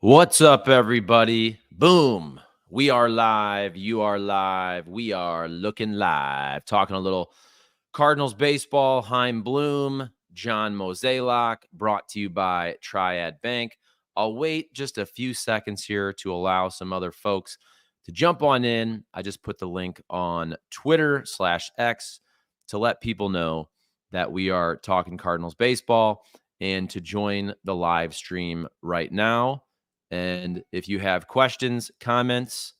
What's up, everybody? Boom. We are live. You are live. We are looking live. Talking a little Cardinals baseball. Chaim Bloom, John Mozeliak, brought to you by Triad Bank. I'll wait just a few seconds here to allow some other folks to jump on in. I just put the link on Twitter/X to let people know that we are talking Cardinals baseball and to join the live stream right now. And if you have questions, comments,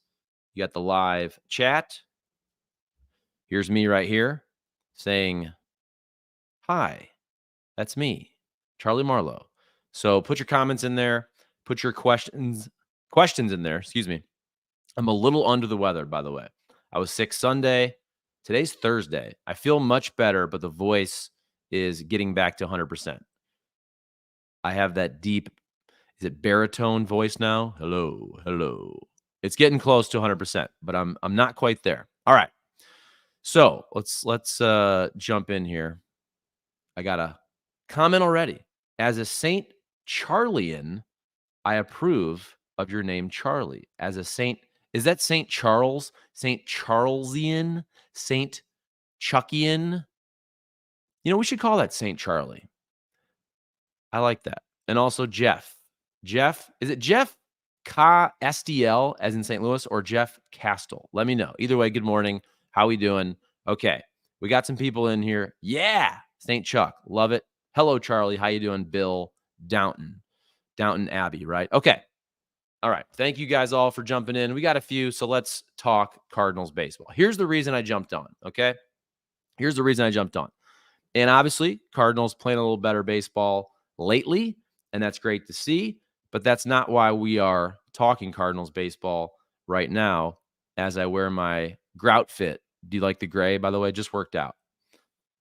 you got the live chat. Here's me right here saying, hi, that's me, Charlie Marlow. So put your comments in there. Put your questions in there. Excuse me. I'm a little under the weather, by the way. I was sick Sunday. Today's Thursday. I feel much better, but the voice is getting back to 100%. I have that deep, is it baritone voice now? Hello, hello. It's getting close to 100%, but I'm not quite there. All right. So let's jump in here. I got a comment already. As a St. Charlian, I approve of your name, Charlie. As a Saint, is that St. Charles? St. Charlesian? St. Chuckian? We should call that St. Charlie. I like that. And also Jeff. Jeff, is it Jeff SDL as in St. Louis or Jeff Castle? Let me know. Either way, good morning. How we doing? Okay. We got some people in here. Yeah. St. Chuck. Love it. Hello, Charlie. How you doing? Bill Downton Abbey, right? Okay. All right. Thank you guys all for jumping in. We got a few, so let's talk Cardinals baseball. Here's the reason I jumped on, okay? Here's the reason I jumped on. And obviously, Cardinals playing a little better baseball lately, and that's great to see. But that's not why we are talking Cardinals baseball right now as I wear my grout fit. Do you like the gray, by the way? Just worked out.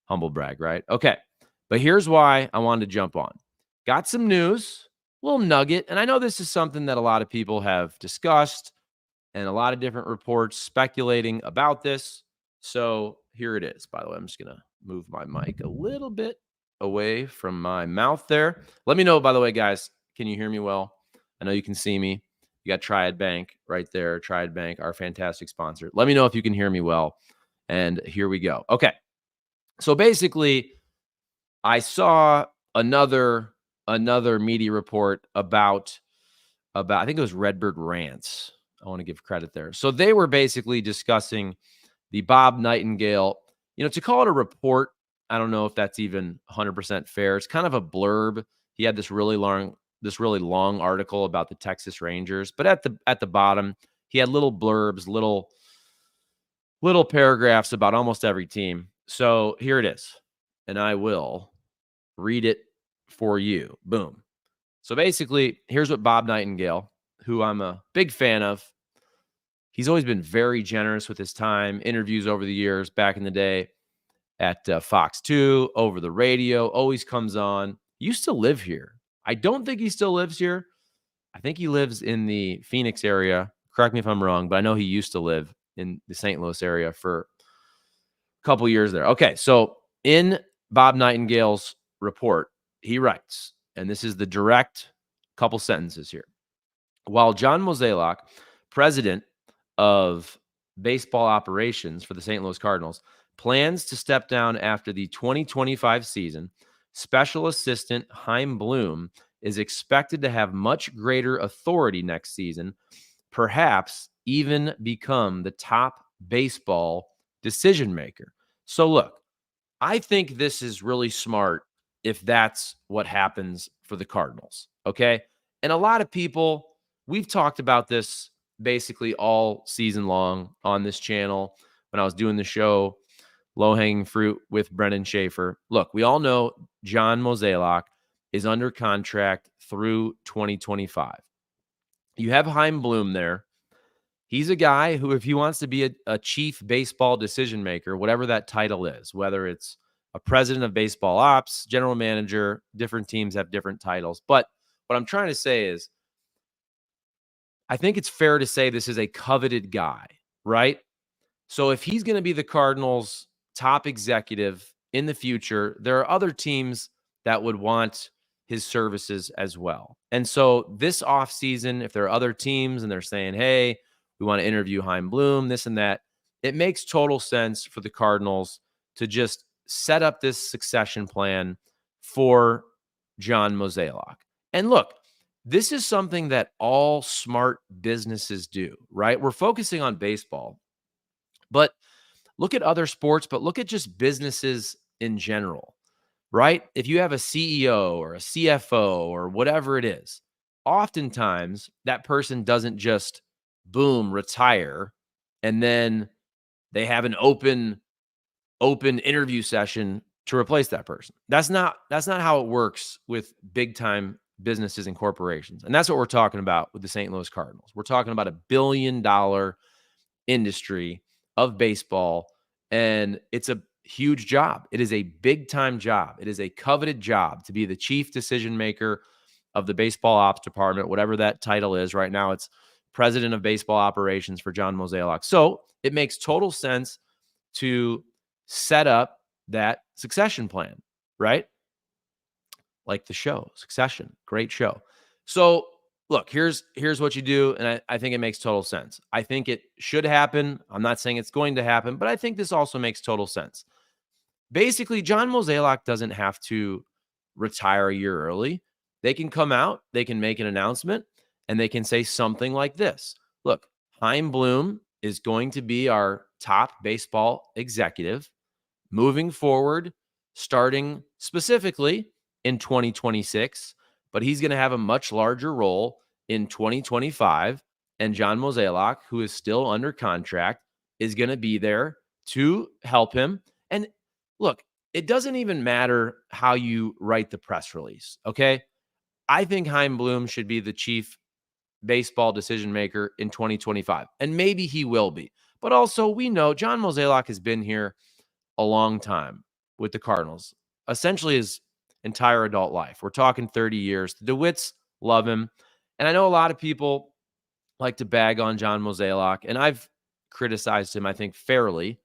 Humble brag, right? Okay. But here's why I wanted to jump on. Got some news, a little nugget. And I know this is something that a lot of people have discussed and a lot of different reports speculating about this. So here it is. By the way, I'm just going to move my mic a little bit away from my mouth there. Let me know, by the way, guys, can you hear me well? I know you can see me. You got Triad Bank right there. Triad Bank, our fantastic sponsor. Let me know if you can hear me well. And here we go. Okay. So basically, I saw another media report about I think it was Redbird Rants. I want to give credit there. So they were basically discussing the Bob Nightengale, to call it a report, I don't know if that's even 100% fair. It's kind of a blurb. He had this really long article about the Texas Rangers, but at the bottom, he had little blurbs, little paragraphs about almost every team. So here it is, and I will read it for you. Boom. So basically, here's what Bob Nightengale, who I'm a big fan of, he's always been very generous with his time, interviews over the years, back in the day at Fox 2, over the radio, always comes on. He used to live here. I don't think he still lives here. I think he lives in the Phoenix area. Correct me if I'm wrong, but I know he used to live in the St. Louis area for a couple years there. Okay, so in Bob Nightengale's report, he writes, and this is the direct couple sentences here. While John Mozeliak, president of baseball operations for the St. Louis Cardinals, plans to step down after the 2025 season, special assistant Chaim Bloom is expected to have much greater authority next season, perhaps even become the top baseball decision maker. So look, I think this is really smart if that's what happens for the Cardinals, okay? And a lot of people, we've talked about this basically all season long on this channel when I was doing the show, Low Hanging Fruit with Brendan Schaefer. Look, we all know John Mozeliak is under contract through 2025. You have Chaim Bloom there. He's a guy who, if he wants to be a chief baseball decision maker, whatever that title is, whether it's a president of baseball ops, general manager, different teams have different titles. But what I'm trying to say is, I think it's fair to say this is a coveted guy, right? So if he's going to be the Cardinals' top executive in the future, there are other teams that would want his services as well. And so this offseason, if there are other teams and they're saying, hey, we want to interview Chaim Bloom, this and that, it makes total sense for the Cardinals to just set up this succession plan for John Mozeliak. And look, this is something that all smart businesses do, right? We're focusing on baseball, but look at other sports, but look at just businesses in general, right? If you have a CEO or a CFO or whatever it is, oftentimes that person doesn't just boom, retire, and then they have an open interview session to replace that person. That's not how it works with big time businesses and corporations. And that's what we're talking about with the St. Louis Cardinals. We're talking about $1 billion industry of baseball, and it's a huge job. It is a big time job. It is a coveted job to be the chief decision maker of the baseball ops department, whatever that title is. Right now, it's president of baseball operations for John Mozeliak. So it makes total sense to set up that succession plan, right? Like the show, Succession, great show. So look, here's what you do, and I think it makes total sense. I think it should happen. I'm not saying it's going to happen, but I think this also makes total sense. Basically, John Mozeliak doesn't have to retire a year early. They can come out, they can make an announcement, and they can say something like this. Look, Chaim Bloom is going to be our top baseball executive moving forward, starting specifically in 2026, but he's going to have a much larger role in 2025. And John Mozeliak, who is still under contract, is going to be there to help him. And look, it doesn't even matter how you write the press release, okay? I think Chaim Bloom should be the chief baseball decision maker in 2025, and maybe he will be. But also, we know John Mozeliak has been here a long time with the Cardinals, essentially his entire adult life. We're talking 30 years. The DeWitts love him. And I know a lot of people like to bag on John Mozeliak, and I've criticized him, I think, fairly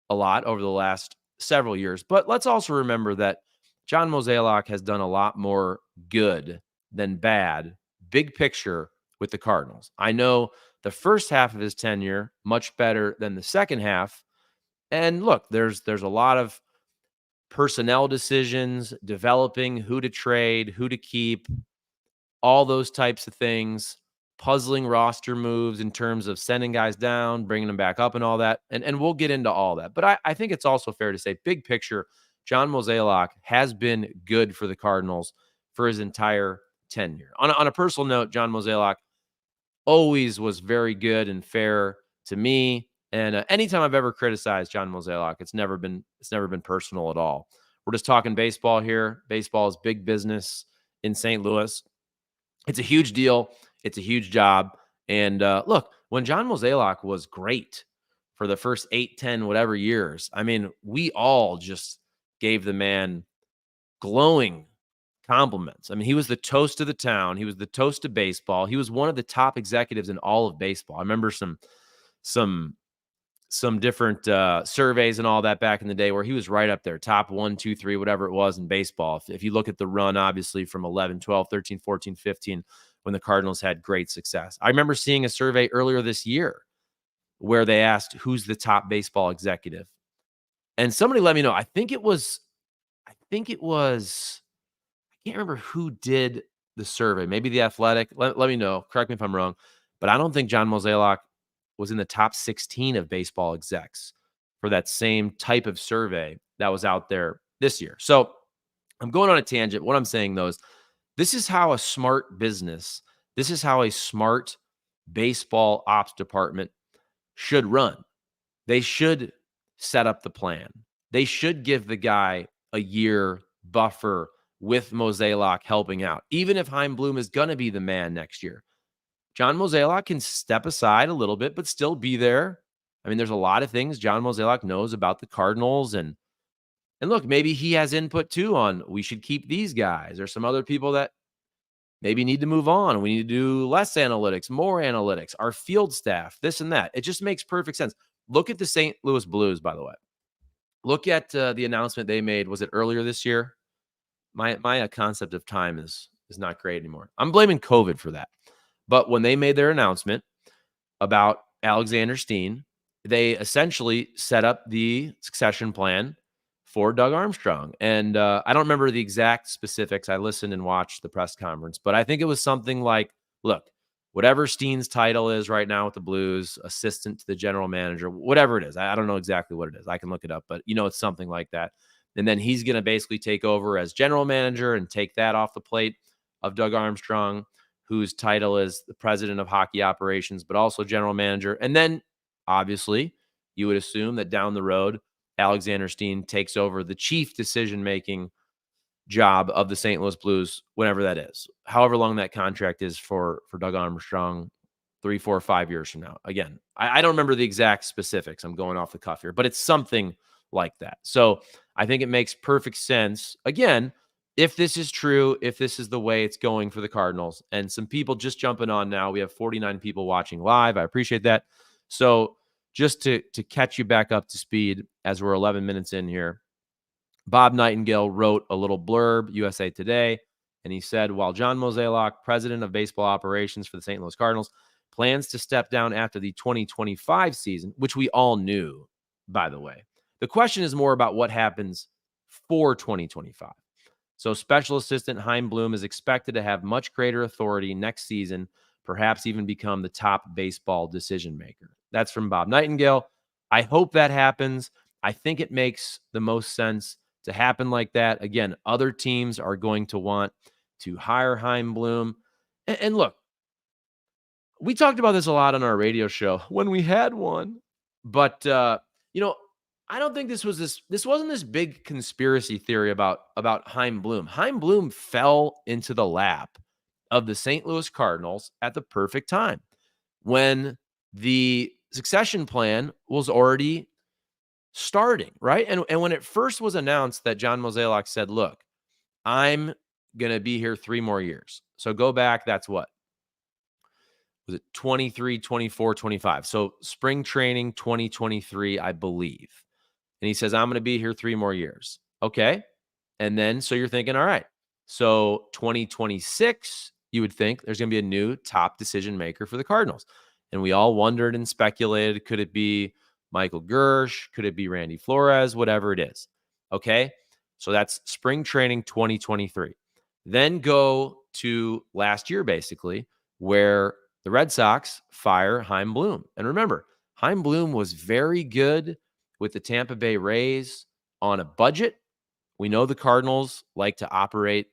a lot over the last several years. But let's also remember that John Mozeliak has done a lot more good than bad, big picture, with the Cardinals. I know the first half of his tenure much better than the second half. And look, there's a lot of personnel decisions, developing who to trade, who to keep, all those types of things, puzzling roster moves in terms of sending guys down, bringing them back up and all that. And we'll get into all that. But I think it's also fair to say, big picture, John Mozeliak has been good for the Cardinals for his entire tenure. On a personal note, John Mozeliak always was very good and fair to me. And anytime I've ever criticized John Mozeliak, it's never been personal at all. We're just talking baseball here. Baseball is big business in St. Louis. It's a huge deal. It's a huge job. And look, when John Mozeliak was great for the first 8, 10, whatever years, I mean, we all just gave the man glowing compliments. I mean, he was the toast of the town. He was the toast of baseball. He was one of the top executives in all of baseball. I remember some different surveys and all that back in the day where he was right up there, top 1, 2, 3, whatever it was in baseball. If you look at the run, obviously from 11, 12, 13, 14, 15, when the Cardinals had great success. I remember seeing a survey earlier this year where they asked, who's the top baseball executive? And somebody let me know. I think it was, I can't remember who did the survey. Maybe The Athletic. Let me know. Correct me if I'm wrong. But I don't think John Mozeliak was in the top 16 of baseball execs for that same type of survey that was out there this year. So I'm going on a tangent. What I'm saying, though, is this is how a smart business, this is how a smart baseball ops department should run. They should set up the plan. They should give the guy a year buffer with Mozeliak helping out. Even if Chaim Bloom is going to be the man next year, John Mozeliak can step aside a little bit, but still be there. I mean, there's a lot of things John Mozeliak knows about the Cardinals. And look, maybe he has input too on we should keep these guys or some other people that maybe need to move on. We need to do less analytics, more analytics, our field staff, this and that. It just makes perfect sense. Look at the St. Louis Blues, by the way. Look at the announcement they made. Was it earlier this year? My concept of time is not great anymore. I'm blaming COVID for that. But when they made their announcement about Alexander Steen, they essentially set up the succession plan for Doug Armstrong. And I don't remember the exact specifics. I listened and watched the press conference, but I think it was something like, look, whatever Steen's title is right now with the Blues, assistant to the general manager, whatever it is. I don't know exactly what it is. I can look it up, but it's something like that. And then he's going to basically take over as general manager and take that off the plate of Doug Armstrong, whose title is the president of hockey operations, but also general manager. And then obviously you would assume that down the road, Alexander Steen takes over the chief decision-making job of the St. Louis Blues, whenever that is, however long that contract is for Doug Armstrong, 3, 4, 5 years from now. Again, I don't remember the exact specifics. I'm going off the cuff here, but it's something like that. So I think it makes perfect sense. Again, if this is true, if this is the way it's going for the Cardinals, and some people just jumping on now, we have 49 people watching live. I appreciate that. So just to catch you back up to speed as we're 11 minutes in here, Bob Nightengale wrote a little blurb, USA Today, and he said, while John Mozeliak, president of baseball operations for the St. Louis Cardinals, plans to step down after the 2025 season, which we all knew, by the way. The question is more about what happens for 2025. So special assistant Chaim Bloom is expected to have much greater authority next season, perhaps even become the top baseball decision maker. That's from Bob Nightengale. I hope that happens. I think it makes the most sense to happen like that. Again, other teams are going to want to hire Chaim Bloom. And look, we talked about this a lot on our radio show when we had one, but I don't think this wasn't this big conspiracy theory about Chaim Bloom. Chaim Bloom fell into the lap of the St. Louis Cardinals at the perfect time when the succession plan was already starting, right? And when it first was announced that John Mozeliak said, look, I'm going to be here 3 more years. So go back, that's what? Was it 23, 24, 25? So spring training 2023, I believe. And he says, I'm going to be here 3 more years. Okay. And then, so you're thinking, all right, so 2026, you would think there's going to be a new top decision maker for the Cardinals. And we all wondered and speculated, could it be Michael Gersh? Could it be Randy Flores? Whatever it is. Okay. So that's spring training 2023. Then go to last year, basically, where the Red Sox fire Chaim Bloom. And remember, Chaim Bloom was very good with the Tampa Bay Rays on a budget. We know the Cardinals like to operate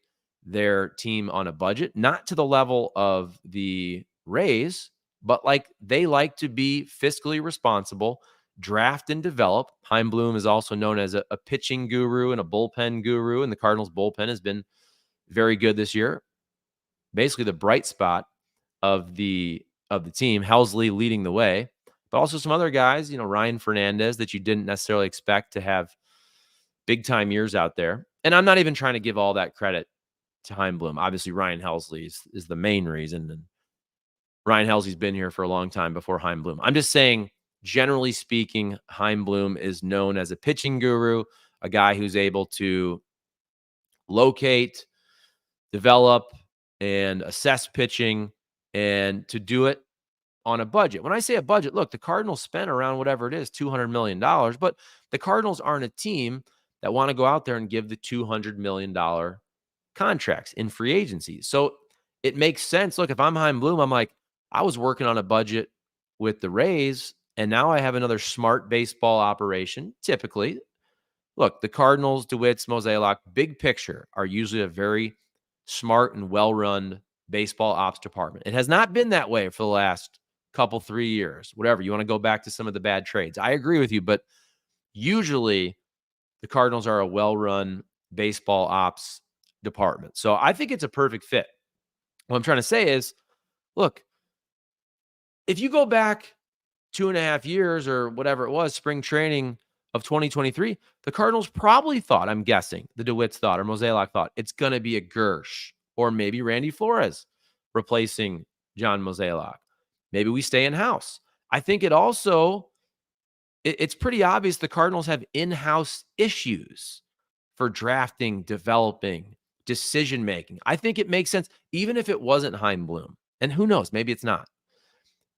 their team on a budget, not to the level of the Rays, but like they like to be fiscally responsible, draft and develop. Chaim Bloom is also known as a pitching guru and a bullpen guru, and the Cardinals bullpen has been very good this year. Basically the bright spot of the team, Helsley leading the way, but also some other guys, Ryan Fernandez, that you didn't necessarily expect to have big time years out there. And I'm not even trying to give all that credit to Chaim Bloom. Obviously, Ryan Helsley is the main reason. And Ryan Helsley's been here for a long time before Chaim Bloom. I'm just saying, generally speaking, Chaim Bloom is known as a pitching guru, a guy who's able to locate, develop, and assess pitching, and to do it on a budget. When I say a budget, look, the Cardinals spent around whatever it is, $200 million, but the Cardinals aren't a team that want to go out there and give the $200 million contracts in free agency. So it makes sense. Look, if I'm Chaim Bloom, I'm like, I was working on a budget with the Rays, and now I have another smart baseball operation. Typically, look, the Cardinals, DeWitts, Mozeliak, big picture, are usually a very smart and well-run baseball ops department. It has not been that way for the last couple, 3 years, whatever. You want to go back to some of the bad trades. I agree with you, but usually the Cardinals are a well-run baseball ops department. So I think it's a perfect fit. What I'm trying to say is, look, if you go back 2.5 years or whatever it was, spring training of 2023, the Cardinals probably thought, I'm guessing, the DeWitts thought or Mozeliak thought, it's going to be a Gersh or maybe Randy Flores replacing John Mozeliak. Maybe we stay in-house. I think it's pretty obvious the Cardinals have in-house issues for drafting, developing, decision-making. I think it makes sense, even if it wasn't Chaim Bloom. And who knows, maybe it's not.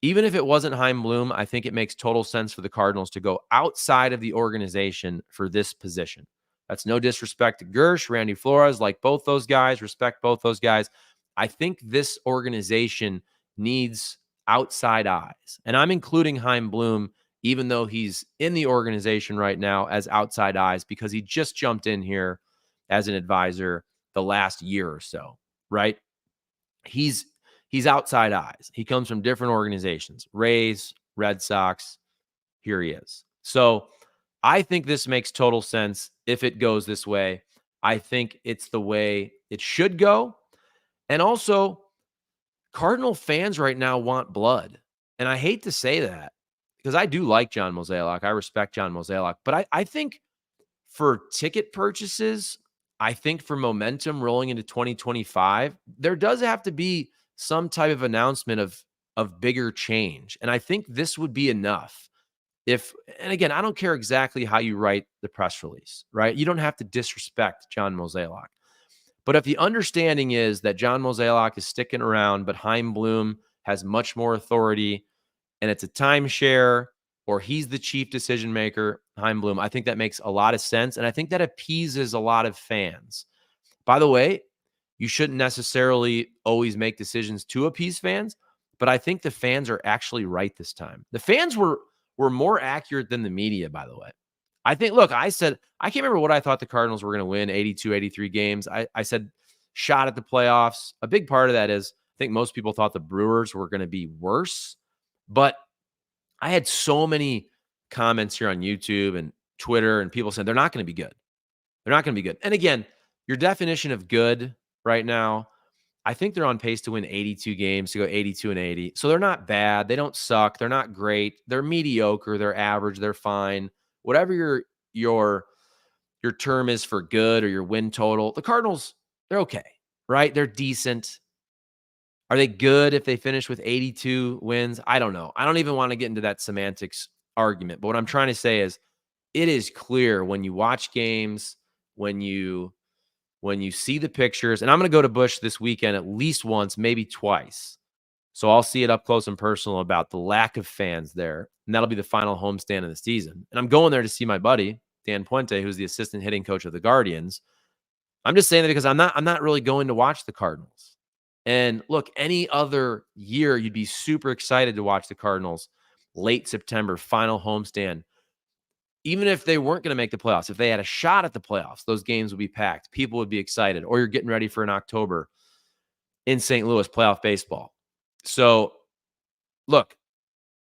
Even if it wasn't Chaim Bloom, I think it makes total sense for the Cardinals to go outside of the organization for this position. That's no disrespect to Gersh, Randy Flores, like both those guys, respect both those guys. I think this organization needs outside eyes. And I'm including Chaim Bloom, even though he's in the organization right now, as outside eyes, because he just jumped in here as an advisor the last year or so, right? He's outside eyes. He comes from different organizations, Rays, Red Sox. Here he is. So I think this makes total sense if it goes this way. I think it's the way it should go. And also, Cardinal fans right now want blood. And I hate to say that because I do like John Mozeliak. I respect John Mozeliak. But I think for ticket purchases, I think for momentum rolling into 2025, there does have to be some type of announcement of bigger change. And I think this would be enough. And again, I don't care exactly how you write the press release, right? You don't have to disrespect John Mozeliak. But if the understanding is that John Mozeliak is sticking around, but Chaim Bloom has much more authority and it's a timeshare, or he's the chief decision maker, Chaim Bloom, I think that makes a lot of sense. And I think that appeases a lot of fans. By the way, you shouldn't necessarily always make decisions to appease fans, but I think the fans are actually right this time. The fans were more accurate than the media, by the way. I think, look, I can't remember what I thought the Cardinals were going to win, 82, 83 games. I said shot at the playoffs. A big part of that is I think most people thought the Brewers were going to be worse, but I had so many comments here on YouTube and Twitter and people saying they're not going to be good. They're not going to be good. And again, your definition of good right now, I think they're on pace to win 82 games, to go 82-80. So they're not bad. They don't suck. They're not great. They're mediocre. They're average. They're fine. Whatever your term is for good or your win total, the Cardinals, they're okay, right? They're decent. Are they good if they finish with 82 wins? I don't know. I don't even want to get into that semantics argument. But what I'm trying to say is it is clear when you watch games, when you see the pictures, and I'm going to go to Busch this weekend at least once, maybe twice. So I'll see it up close and personal about the lack of fans there. And that'll be the final homestand of the season. And I'm going there to see my buddy, Dan Puente, who's the assistant hitting coach of the Guardians. I'm just saying that because I'm not really going to watch the Cardinals. And look, any other year, you'd be super excited to watch the Cardinals late September, final homestand. Even if they weren't going to make the playoffs, if they had a shot at the playoffs, those games would be packed. People would be excited. Or you're getting ready for an October in St. Louis playoff baseball. So, look,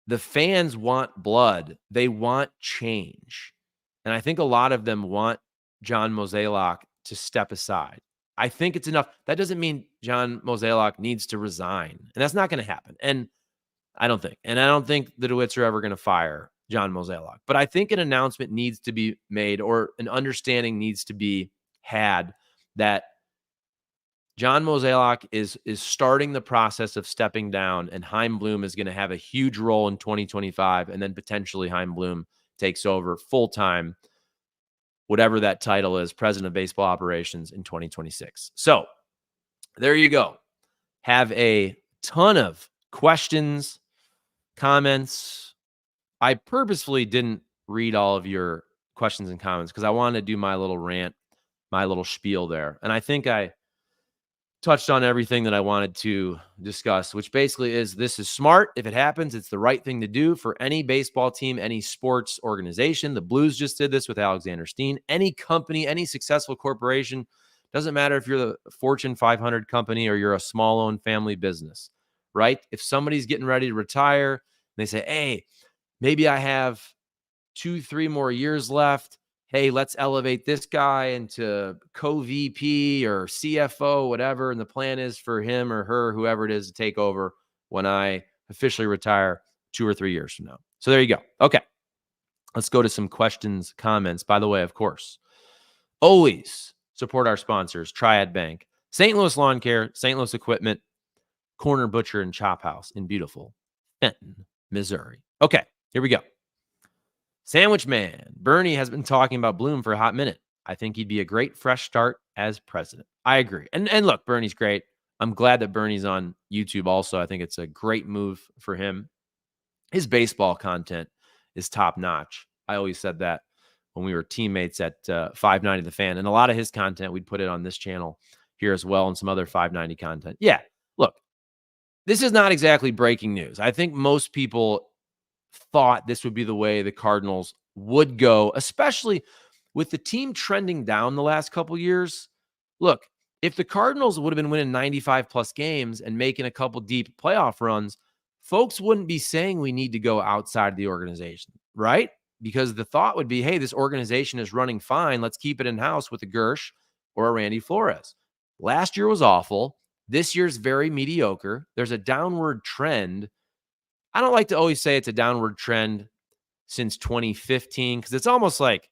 the fans want blood. They want change. And I think a lot of them want John Mozeliak to step aside. I think it's enough. That doesn't mean John Mozeliak needs to resign. And that's not going to happen. And I don't think the DeWitts are ever going to fire John Mozeliak. But I think an announcement needs to be made, or an understanding needs to be had, that John Mozeliak is starting the process of stepping down, and Chaim Bloom is going to have a huge role in 2025, and then potentially Chaim Bloom takes over full-time, whatever that title is, president of baseball operations in 2026. So there you go. Have a ton of questions, comments. I purposefully didn't read all of your questions and comments because I wanted to do my little rant, my little spiel there. And I think I touched on everything that I wanted to discuss, which basically is this is smart. If it happens, it's the right thing to do for any baseball team, any sports organization. The Blues just did this with Alexander Steen. Any company, any successful corporation, doesn't matter if you're the Fortune 500 company or you're a small-owned family business, right? If somebody's getting ready to retire and they say, hey, maybe I have 2-3 more years left. Hey, let's elevate this guy into co-VP or CFO, whatever. And the plan is for him or her, whoever it is, to take over when I officially retire 2 or 3 years from now. So there you go. Okay. Let's go to some questions, comments. By the way, of course, always support our sponsors, Triad Bank, St. Louis Lawn Care, St. Louis Equipment, Corner Butcher and Chop House in beautiful Fenton, Missouri. Okay, here we go. Sandwich Man, Bernie has been talking about Bloom for a hot minute. I think he'd be a great fresh start as president. I agree. And look, Bernie's great. I'm glad that Bernie's on YouTube also. I think it's a great move for him. His baseball content is top notch. I always said that when we were teammates at 590 The Fan. And a lot of his content, we'd put it on this channel here as well and some other 590 content. Yeah, look, this is not exactly breaking news. I think most people thought this would be the way the Cardinals would go, especially with the team trending down the last couple years. Look, if the Cardinals would have been winning 95 plus games and making a couple deep playoff runs, folks wouldn't be saying we need to go outside the organization, right? Because the thought would be, hey, this organization is running fine. Let's keep it in-house with a Gersh or a Randy Flores. Last year was awful. This year's very mediocre. There's a downward trend. I don't like to always say it's a downward trend since 2015 because it's almost like,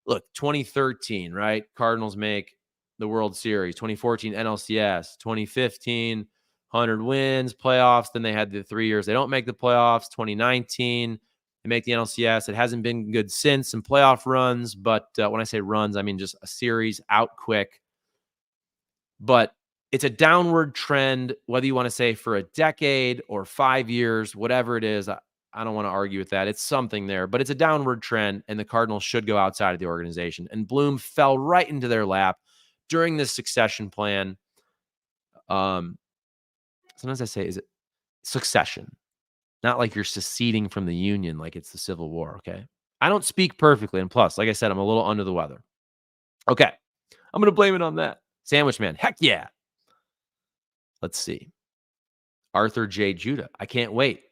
look, 2013, right? Cardinals make the World Series. 2014 NLCS. 2015 100 wins, playoffs. Then they had the 3 years they don't make the playoffs. 2019 they make the NLCS. It hasn't been good since. Some playoff runs, but when I say runs, I mean just a series out quick. But it's a downward trend, whether you want to say for a decade or 5 years, whatever it is. I don't want to argue with that. It's something there, but it's a downward trend, and the Cardinals should go outside of the organization. And Bloom fell right into their lap during this succession plan. Sometimes I say, is it succession? Not like you're seceding from the Union like it's the Civil War, okay? I don't speak perfectly, and plus, like I said, I'm a little under the weather. Okay, I'm going to blame it on that. Sandwich Man, heck yeah. Let's see. Arthur J. Judah, I can't wait.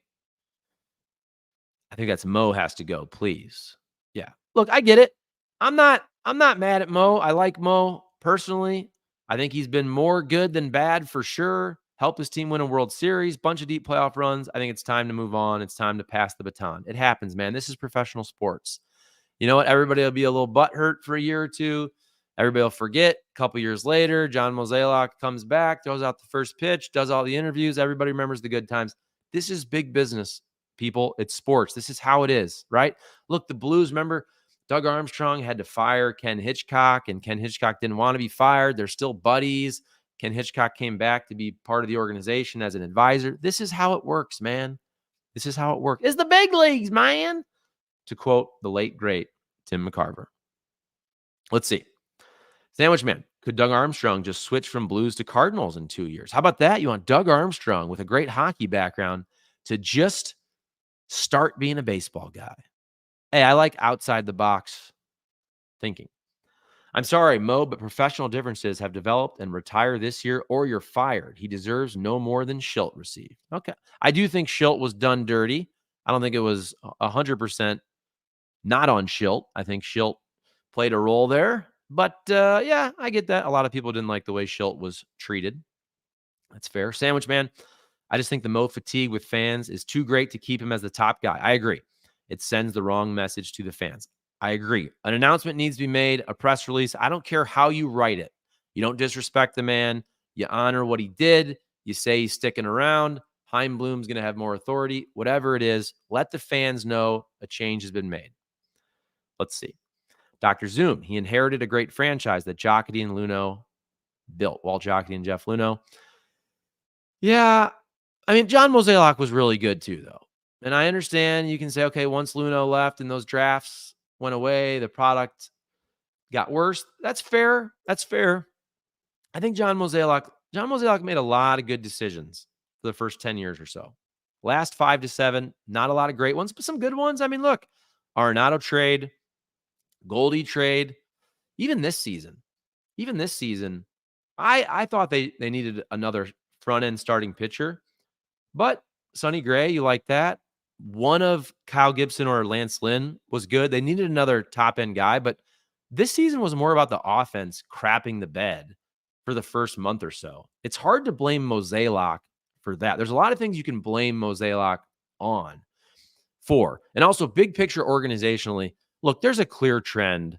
I think that's Mo has to go, please. Yeah. Look, I get it. I'm not mad at Mo. I like Mo personally. I think he's been more good than bad for sure. Helped his team win a World Series, bunch of deep playoff runs. I think it's time to move on. It's time to pass the baton. It happens, man. This is professional sports. You know what? Everybody will be a little butthurt for a year or two. Everybody will forget. A couple years later, John Mozeliak comes back, throws out the first pitch, does all the interviews. Everybody remembers the good times. This is big business, people. It's sports. This is how it is, right? Look, the Blues, remember, Doug Armstrong had to fire Ken Hitchcock, and Ken Hitchcock didn't want to be fired. They're still buddies. Ken Hitchcock came back to be part of the organization as an advisor. This is how it works, man. This is how it works. It's the big leagues, man. To quote the late, great Tim McCarver. Let's see. Sandwich Man, could Doug Armstrong just switch from Blues to Cardinals in 2 years? How about that? You want Doug Armstrong with a great hockey background to just start being a baseball guy. Hey, I like outside the box thinking. I'm sorry, Mo, but professional differences have developed and retire this year or you're fired. He deserves no more than Schilt received. Okay. I do think Schilt was done dirty. I don't think it was 100% not on Schilt. I think Schilt played a role there. But, yeah, I get that. A lot of people didn't like the way Schilt was treated. That's fair. Sandwich Man, I just think the Mo fatigue with fans is too great to keep him as the top guy. I agree. It sends the wrong message to the fans. I agree. An announcement needs to be made, a press release. I don't care how you write it. You don't disrespect the man. You honor what he did. You say he's sticking around. Chaim Bloom's going to have more authority. Whatever it is, let the fans know a change has been made. Let's see. Dr. Zoom, he inherited a great franchise that Jocketty and Luhnow built. Walt Jocketty and Jeff Luhnow. Yeah, I mean, John Mozeliak was really good too, though. And I understand you can say, okay, once Luhnow left and those drafts went away, the product got worse. That's fair. That's fair. I think John Mozeliak made a lot of good decisions for the first 10 years or so. Last 5 to 7, not a lot of great ones, but some good ones. I mean, look, Arenado trade, Goldie trade, even this season, I thought they needed another front-end starting pitcher. But Sonny Gray, you like that? One of Kyle Gibson or Lance Lynn was good. They needed another top-end guy, but this season was more about the offense crapping the bed for the first month or so. It's hard to blame Mozeliak for that. There's a lot of things you can blame Mozeliak on for. And also big picture organizationally, look, there's a clear trend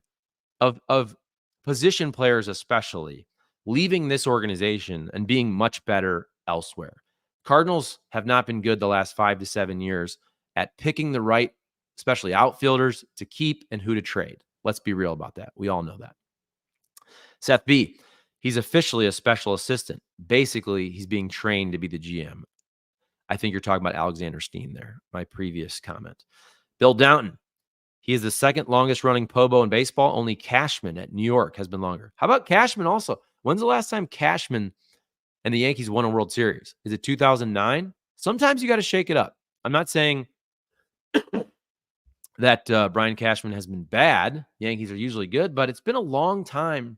of position players especially leaving this organization and being much better elsewhere. Cardinals have not been good the last 5 to 7 years at picking the right, especially outfielders, to keep and who to trade. Let's be real about that. We all know that. Seth B. He's officially a special assistant. Basically, he's being trained to be the GM. I think you're talking about Alexander Steen there, my previous comment. Bill Downton. He is the second longest running Pobo in baseball. Only Cashman at New York has been longer. How about Cashman also? When's the last time Cashman and the Yankees won a World Series? Is it 2009? Sometimes you got to shake it up. I'm not saying that Brian Cashman has been bad. Yankees are usually good, but it's been a long time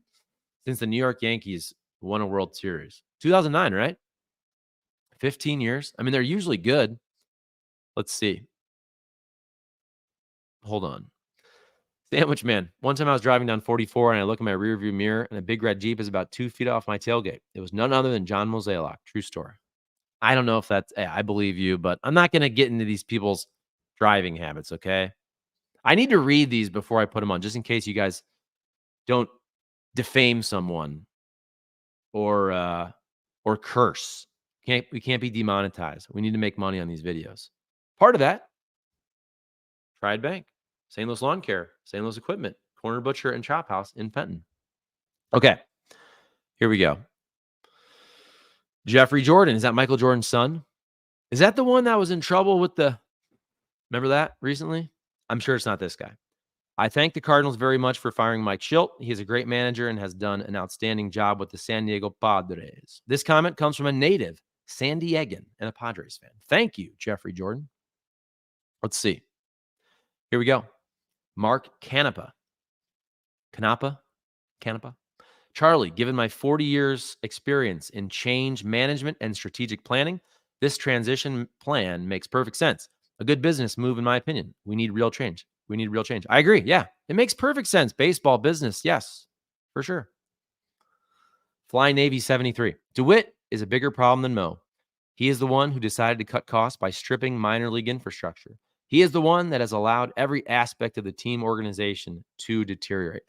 since the New York Yankees won a World Series. 2009, right? 15 years. I mean, they're usually good. Let's see. Hold on. Sandwich man. One time I was driving down 44 and I look in my rearview mirror and a big red Jeep is about 2 feet off my tailgate. It was none other than John Mozeliak. True story. I don't know if that's, I believe you, but I'm not going to get into these people's driving habits, okay? I need to read these before I put them on, just in case you guys don't defame someone or curse. We can't be demonetized. We need to make money on these videos. Part of that, Triad Bank, St. Louis Lawn Care, St. Louis Equipment, Corner Butcher and Chop House in Fenton. Okay, here we go. Jeffrey Jordan, is that Michael Jordan's son? Is that the one that was in trouble with remember that recently? I'm sure it's not this guy. I thank the Cardinals very much for firing Mike Schilt. He is a great manager and has done an outstanding job with the San Diego Padres. This comment comes from a native San Diegan and a Padres fan. Thank you, Jeffrey Jordan. Let's see. Here we go. Mark Canapa. Charlie, given my 40 years experience in change management and strategic planning, this transition plan makes perfect sense. A good business move, in my opinion. We need real change. I agree. Yeah, it makes perfect sense. Baseball, business, yes, for sure. Fly Navy 73. DeWitt is a bigger problem than Mo. He is the one who decided to cut costs by stripping minor league infrastructure. He is the one that has allowed every aspect of the team organization to deteriorate.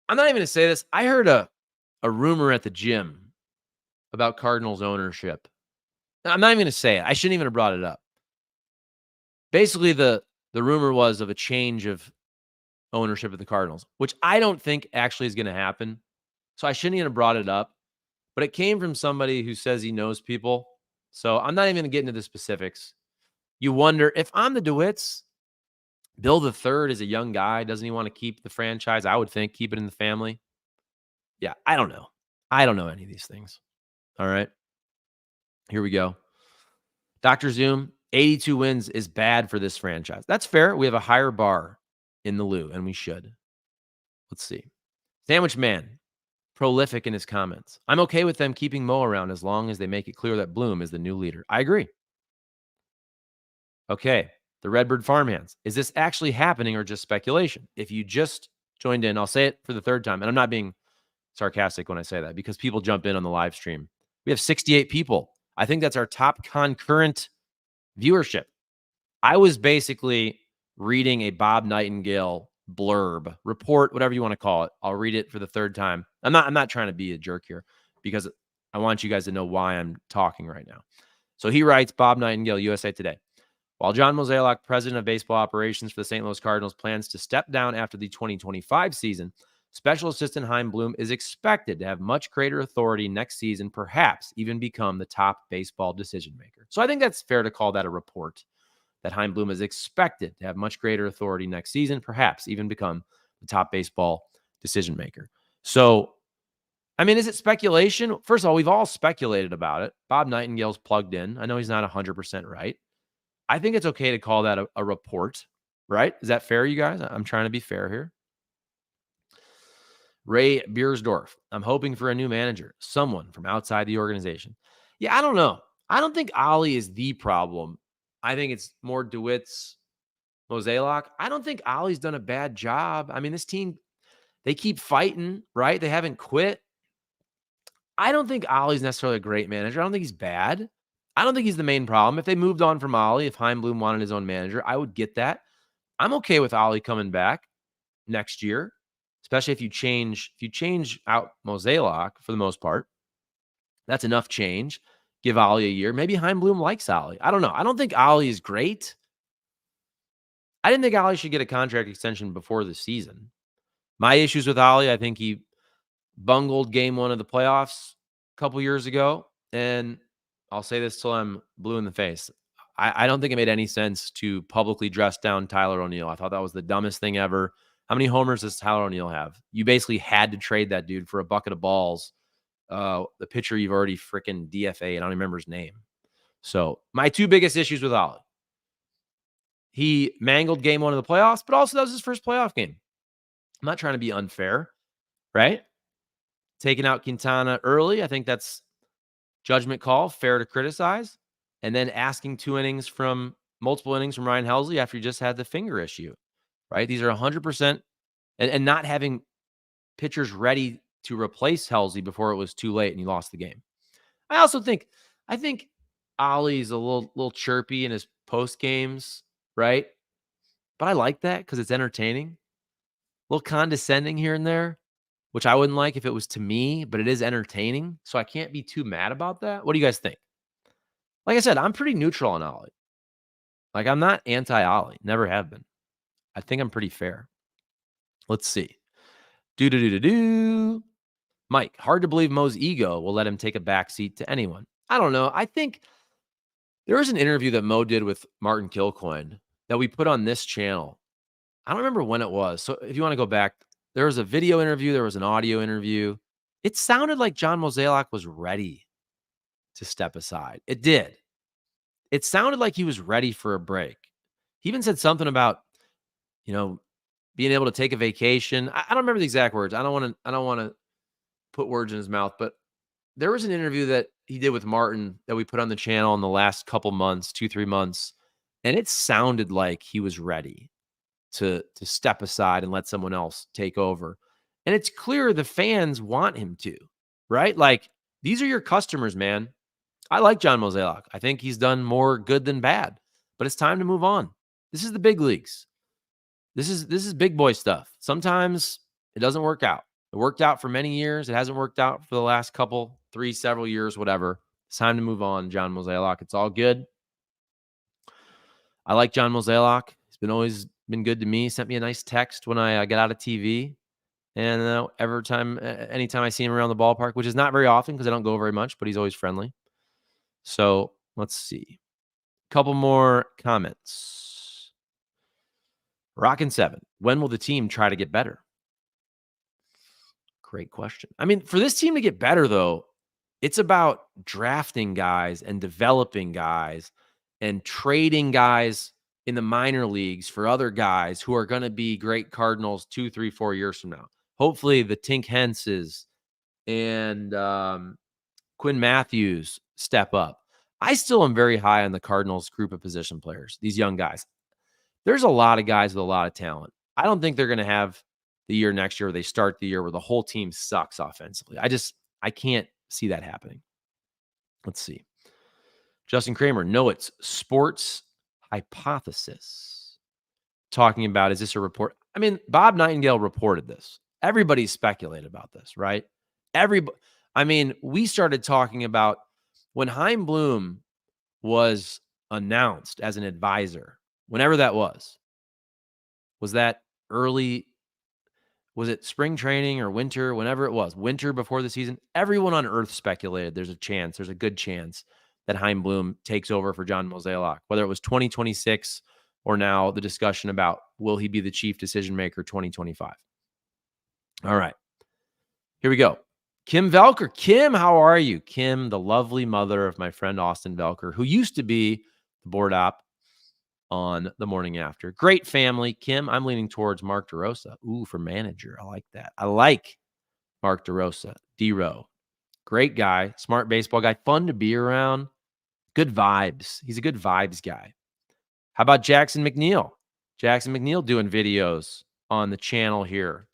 I'm not even going to say this. I heard a rumor at the gym about Cardinals ownership. I'm not even going to say it. I shouldn't even have brought it up. Basically, the rumor was of a change of ownership of the Cardinals, which I don't think actually is going to happen. So I shouldn't even have brought it up. But it came from somebody who says he knows people. So I'm not even going to get into the specifics. You wonder, if I'm the DeWitts, Bill the Third is a young guy. Doesn't he want to keep the franchise? I would think, keep it in the family. Yeah, I don't know. I don't know any of these things. All right. Here we go. Dr. Zoom, 82 wins is bad for this franchise. That's fair. We have a higher bar in the Lou, and we should. Let's see. Sandwich Man, prolific in his comments. I'm okay with them keeping Mo around as long as they make it clear that Bloom is the new leader. I agree. Okay. The Redbird Farmhands. Is this actually happening or just speculation? If you just joined in, I'll say it for the third time. And I'm not being sarcastic when I say that, because people jump in on the live stream. We have 68 people. I think that's our top concurrent viewership. I was basically reading a Bob Nightengale blurb, report, whatever you want to call it. I'll read it for the third time. I'm not trying to be a jerk here, because I want you guys to know why I'm talking right now. So he writes, Bob Nightengale, USA Today. While John Mozeliak, president of baseball operations for the St. Louis Cardinals, plans to step down after the 2025 season, Special Assistant Chaim Bloom is expected to have much greater authority next season, perhaps even become the top baseball decision maker. So I think that's fair to call that a report, that Chaim Bloom is expected to have much greater authority next season, perhaps even become the top baseball decision maker. So, I mean, is it speculation? First of all, we've all speculated about it. Bob Nightengale's plugged in. I know he's not 100% right. I think it's okay to call that a report, right? Is that fair, you guys? I'm trying to be fair here. Ray Biersdorf, I'm hoping for a new manager, someone from outside the organization. Yeah, I don't know. I don't think Ollie is the problem. I think it's more DeWitt's, Mozeliak. I don't think Ollie's done a bad job. I mean, this team, they keep fighting, right? They haven't quit. I don't think Ollie's necessarily a great manager. I don't think he's bad. I don't think he's the main problem. If they moved on from Ollie, if Chaim Bloom wanted his own manager, I would get that. I'm okay with Ollie coming back next year, especially if you change out Mozeliak for the most part. That's enough change. Give Ollie a year. Maybe Chaim Bloom likes Ollie. I don't know. I don't think Ollie is great. I didn't think Ollie should get a contract extension before the season. My issues with Ollie, I think he bungled game 1 of the playoffs a couple years ago. And I'll say this till I'm blue in the face. I don't think it made any sense to publicly dress down Tyler O'Neill. I thought that was the dumbest thing ever. How many homers does Tyler O'Neill have? You basically had to trade that dude for a bucket of balls. The pitcher you've already freaking DFA, and I don't remember his name. So my two biggest issues with Ollie. He mangled game 1 of the playoffs, but also that was his first playoff game. I'm not trying to be unfair, right? Taking out Quintana early, I think that's judgment call, fair to criticize. And then asking multiple innings from Ryan Helsley after he just had the finger issue, right? These are 100%, and not having pitchers ready to replace Helsley before it was too late and he lost the game. I think Ollie's a little chirpy in his post games, right? But I like that because it's entertaining. A little condescending here and there, which I wouldn't like if it was to me, but it is entertaining. So I can't be too mad about that. What do you guys think? Like I said, I'm pretty neutral on Ollie. Like, I'm not anti-Ollie. Never have been. I think I'm pretty fair. Let's see. Mike, hard to believe Mo's ego will let him take a backseat to anyone. I don't know. I think there was an interview that Mo did with Martin Kilcoyne that we put on this channel. I don't remember when it was. So if you want to go back, there was a video interview. There was an audio interview. It sounded like John Mozeliak was ready to step aside. It did. It sounded like he was ready for a break. He even said something about, being able to take a vacation. I don't remember the exact words. I don't want to put words in his mouth, but there was an interview that he did with Martin that we put on the channel in the last couple months, 2-3 months, and it sounded like he was ready to step aside and let someone else take over. And it's clear the fans want him to, right? Like, these are your customers, man. I like John Mozeliak. I think he's done more good than bad, but it's time to move on. This is the big leagues. This is big boy stuff. Sometimes it doesn't work out. It worked out for many years. It hasn't worked out for the last several years, whatever. It's time to move on, John Mozeliak. It's all good. I like John Mozeliak. He's always been good to me. Sent me a nice text when I got out of TV. And anytime I see him around the ballpark, which is not very often because I don't go very much, but he's always friendly. So let's see. Couple more comments. Rockin' 7. When will the team try to get better? Great question. I mean, for this team to get better, though, it's about drafting guys and developing guys and trading guys in the minor leagues for other guys who are going to be great Cardinals 2, 3, 4 years from now. Hopefully the Tink Hences and Quinn Matthews step up. I still am very high on the Cardinals group of position players, these young guys. There's a lot of guys with a lot of talent. I don't think they're going to have the year next year where they start the year where the whole team sucks offensively. I can't see that happening. Let's see. Justin Kramer, no, it's sports hypothesis. Talking about, is this a report? I mean, Bob Nightengale reported this. Everybody speculated about this, right? We started talking about when Chaim Bloom was announced as an advisor, whenever that was that early? Was it spring training or winter? Whenever it was, winter before the season, everyone on earth speculated there's a good chance that Chaim Bloom takes over for John Mozeliak, whether it was 2026 or now the discussion about will he be the chief decision maker 2025. All right, here we go. Kim Velker. Kim, how are you? Kim, the lovely mother of my friend Austin Velker, who used to be the board op on the morning after. Great family. Kim, I'm leaning towards Mark DeRosa. Ooh, for manager. I like that. I like Mark DeRosa. D-Row. Great guy. Smart baseball guy. Fun to be around. Good vibes. He's a good vibes guy. How about Jackson McNeil? Jackson McNeil doing videos on the channel here.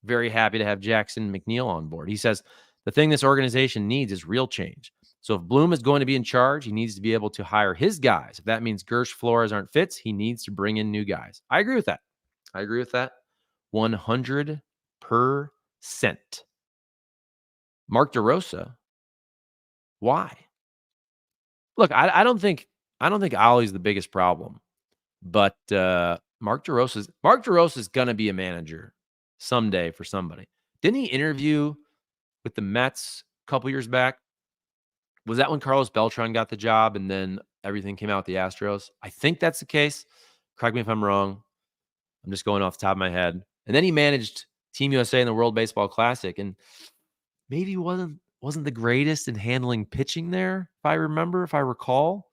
Very happy to have Jackson McNeil on board. He says, the thing this organization needs is real change. So if Bloom is going to be in charge, he needs to be able to hire his guys. If that means Gersh, Flores aren't fits, he needs to bring in new guys. I agree with that. 100%. Mark DeRosa. Why? Look, I don't think Ollie's the biggest problem, but Mark DeRosa is going to be a manager someday for somebody. Didn't he interview with the Mets a couple years back? Was that when Carlos Beltran got the job and then everything came out with the Astros? I think that's the case. Correct me if I'm wrong. I'm just going off the top of my head. And then he managed Team USA in the World Baseball Classic, and maybe wasn't the greatest in handling pitching there, if I recall.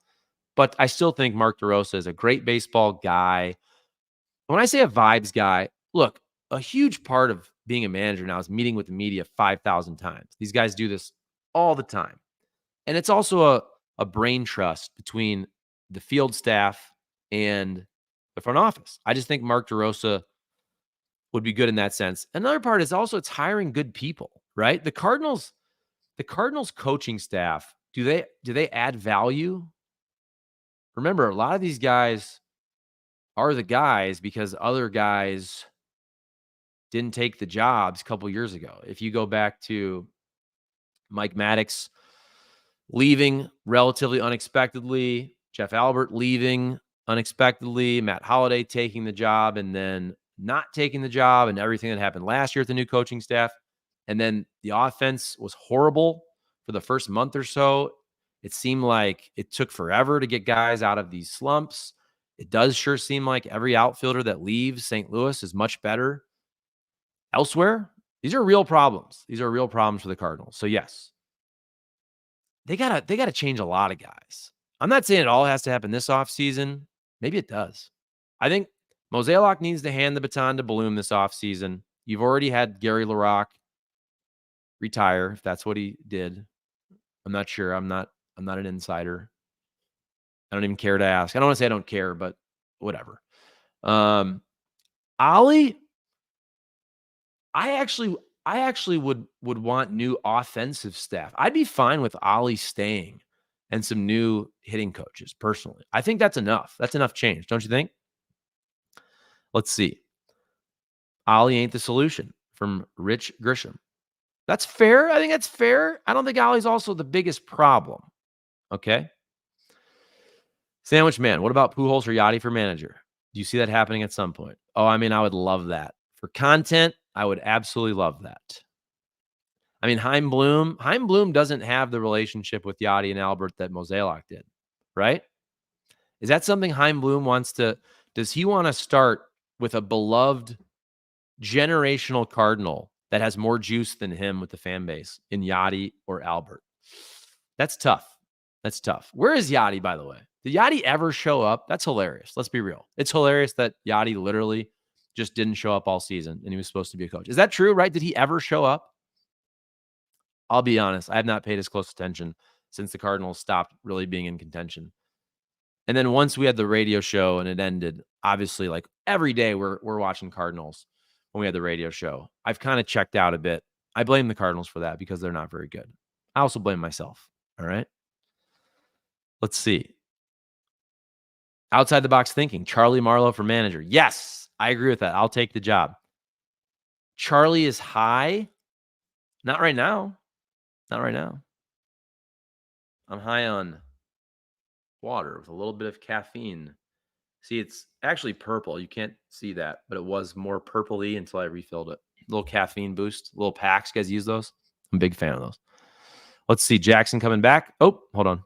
But I still think Mark DeRosa is a great baseball guy. When I say a vibes guy, look, a huge part of being a manager now is meeting with the media 5,000 times. These guys do this all the time. And it's also a brain trust between the field staff and the front office. I just think Mark DeRosa would be good in that sense. Another part is also it's hiring good people, right? The Cardinals coaching staff, do they add value? Remember, a lot of these guys are the guys because other guys didn't take the jobs a couple years ago. If you go back to Mike Maddox leaving relatively unexpectedly, Jeff Albert leaving unexpectedly, Matt Holliday taking the job and then not taking the job, and everything that happened last year with the new coaching staff. And then the offense was horrible for the first month or so. It seemed like it took forever to get guys out of these slumps. It does sure seem like every outfielder that leaves St. Louis is much better elsewhere. These are real problems. These are real problems for the Cardinals. So yes, they gotta change a lot of guys. I'm not saying it all has to happen this offseason. Maybe it does. I think Mozeliak needs to hand the baton to Bloom this offseason. You've already had Gary LaRocque retire, if that's what he did. I'm not sure. I'm not an insider. I don't even care to ask. I don't want to say I don't care, but whatever. Ollie, I actually would want new offensive staff. I'd be fine with Ollie staying and some new hitting coaches, personally. I think that's enough. That's enough change, don't you think? Let's see. Ollie ain't the solution, from Rich Grisham. That's fair. I think that's fair. I don't think Ollie's also the biggest problem. Okay. Sandwich Man, what about Pujols or Yachty for manager? Do you see that happening at some point? Oh, I mean, I would love that. For content, I would absolutely love that. I mean, Chaim Bloom doesn't have the relationship with Yachty and Albert that Mozeliak did, right? Is that something Chaim Bloom wants to, does he want to start with a beloved generational Cardinal that has more juice than him with the fan base in Yachty or Albert? That's tough. That's tough. Where is Yachty, by the way? Did Yachty ever show up? That's hilarious. Let's be real. It's hilarious that Yachty literally just didn't show up all season and he was supposed to be a coach. Is that true, right? Did he ever show up? I'll be honest. I have not paid as close attention since the Cardinals stopped really being in contention. And then once we had the radio show and it ended, obviously, like every day we're watching Cardinals when we had the radio show. I've kind of checked out a bit. I blame the Cardinals for that because they're not very good. I also blame myself. All right. Let's see. Outside the box thinking. Charlie Marlow for manager. Yes, I agree with that. I'll take the job. Charlie is high. Not right now. Not right now. I'm high on water with a little bit of caffeine. See, it's actually purple. You can't see that, but it was more purpley until I refilled it. Little caffeine boost, little packs. You guys use those? I'm a big fan of those. Let's see. Jackson coming back. Oh, hold on.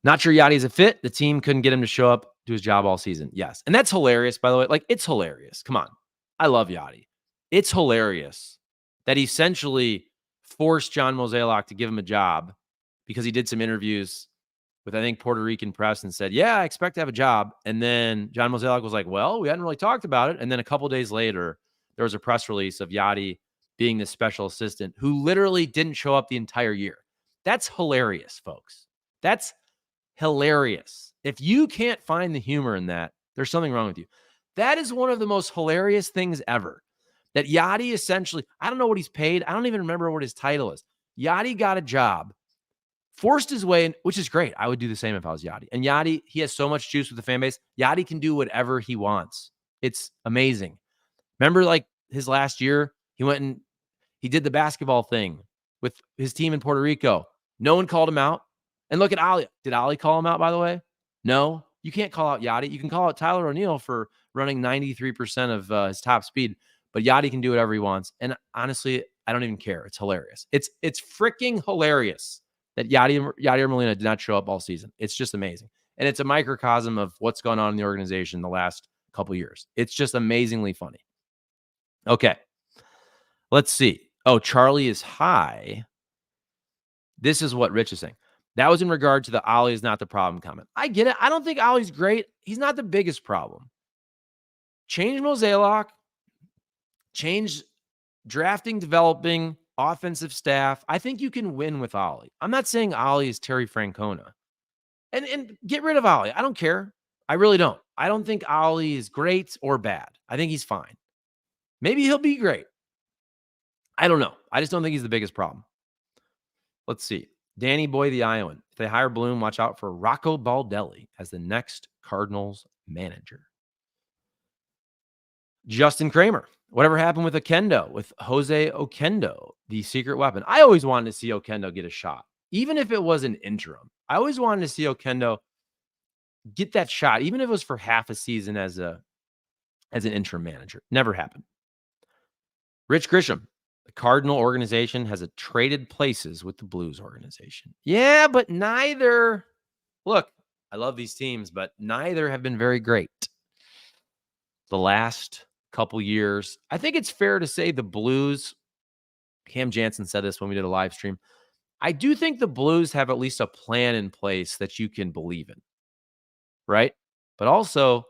Not sure Yachty's a fit. The team couldn't get him to show up to his job all season. Yes. And that's hilarious, by the way. Like, it's hilarious. Come on. I love Yachty. It's hilarious that he essentially forced John Mozeliak to give him a job because he did some interviews with, I think, Puerto Rican press and said, yeah, I expect to have a job. And then John Mozeliak was like, well, we hadn't really talked about it. And then a couple days later, there was a press release of Yachty being the special assistant who literally didn't show up the entire year. That's hilarious, folks. That's hilarious. If you can't find the humor in that, there's something wrong with you. That is one of the most hilarious things ever. That Yachty essentially, I don't know what he's paid. I don't even remember what his title is. Yachty got a job, forced his way in, which is great. I would do the same if I was Yachty. And Yachty, he has so much juice with the fan base. Yachty can do whatever he wants. It's amazing. Remember, like his last year, he went and he did the basketball thing with his team in Puerto Rico. No one called him out. And look at Ollie. Did Ollie call him out, by the way? No. You can't call out Yachty. You can call out Tyler O'Neill for running 93% of his top speed. But Yachty can do whatever he wants. And honestly, I don't even care. It's hilarious. It's freaking hilarious that Yadier Molina did not show up all season. It's just amazing. And it's a microcosm of what's gone on in the organization the last couple years. It's just amazingly funny. Okay. Let's see. Oh, Charlie is high. This is what Rich is saying. That was in regard to the Ollie is not the problem comment. I get it. I don't think Ollie's great. He's not the biggest problem. Change Mozeliak. Change drafting, developing, offensive staff. I think you can win with Ollie. I'm not saying Ollie is Terry Francona. And get rid of Ollie. I don't care. I really don't. I don't think Ollie is great or bad. I think he's fine. Maybe he'll be great. I don't know. I just don't think he's the biggest problem. Let's see. Danny Boy, the Iowan. If they hire Bloom, watch out for Rocco Baldelli as the next Cardinals manager. Justin Kramer. Whatever happened with Okendo, with Jose Okendo, the secret weapon? I always wanted to see Okendo get a shot, even if it was an interim. I always wanted to see Okendo get that shot, even if it was for half a season as an interim manager. Never happened. Rich Grisham. The Cardinal organization has traded places with the Blues organization. Yeah, but neither. Look, I love these teams, but neither have been very great the last couple years. I think it's fair to say the Blues, Cam Jansen said this when we did a live stream. I do think the Blues have at least a plan in place that you can believe in, right? But also,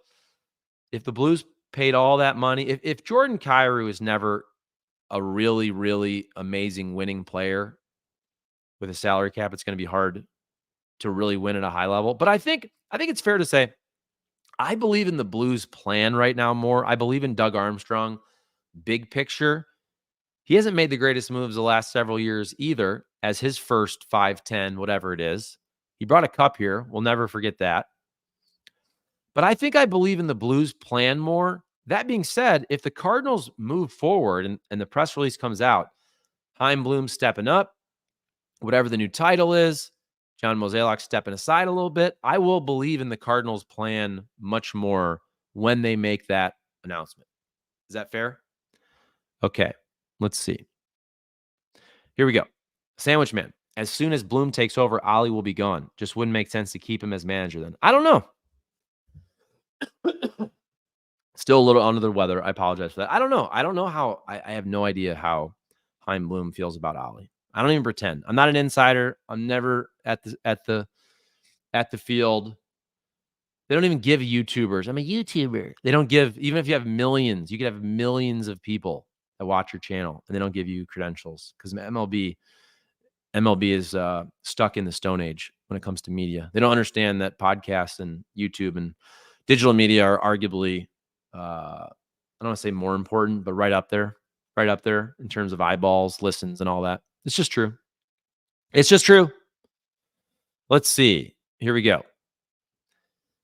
if the Blues paid all that money, if Jordan Kyrou is never a really, really amazing winning player with a salary cap, it's going to be hard to really win at a high level. But I think it's fair to say I believe in the Blues plan right now more. I believe in Doug Armstrong, big picture. He hasn't made the greatest moves the last several years either, as his first 5-10, whatever it is. He brought a cup here. We'll never forget that. But I think I believe in the Blues plan more. That being said, if the Cardinals move forward and the press release comes out, Chaim Bloom stepping up, whatever the new title is, John Mozeliak stepping aside a little bit, I will believe in the Cardinals plan much more when they make that announcement. Is that fair? Okay, let's see. Here we go. Sandwich Man. As soon as Bloom takes over, Ollie will be gone. Just wouldn't make sense to keep him as manager then. I don't know. Still a little under the weather. I apologize for that. I don't know. I don't know how. I have no idea how Chaim Bloom feels about Ollie. I don't even pretend. I'm not an insider. I'm never at the field. They don't even give YouTubers. I'm a YouTuber. They don't give, even if you have millions, you could have millions of people that watch your channel, and they don't give you credentials because MLB is stuck in the Stone Age when it comes to media. They don't understand that podcasts and YouTube and digital media are arguably, I don't want to say more important, but right up there in terms of eyeballs, listens, and all that. It's just true. It's just true. Let's see. Here we go.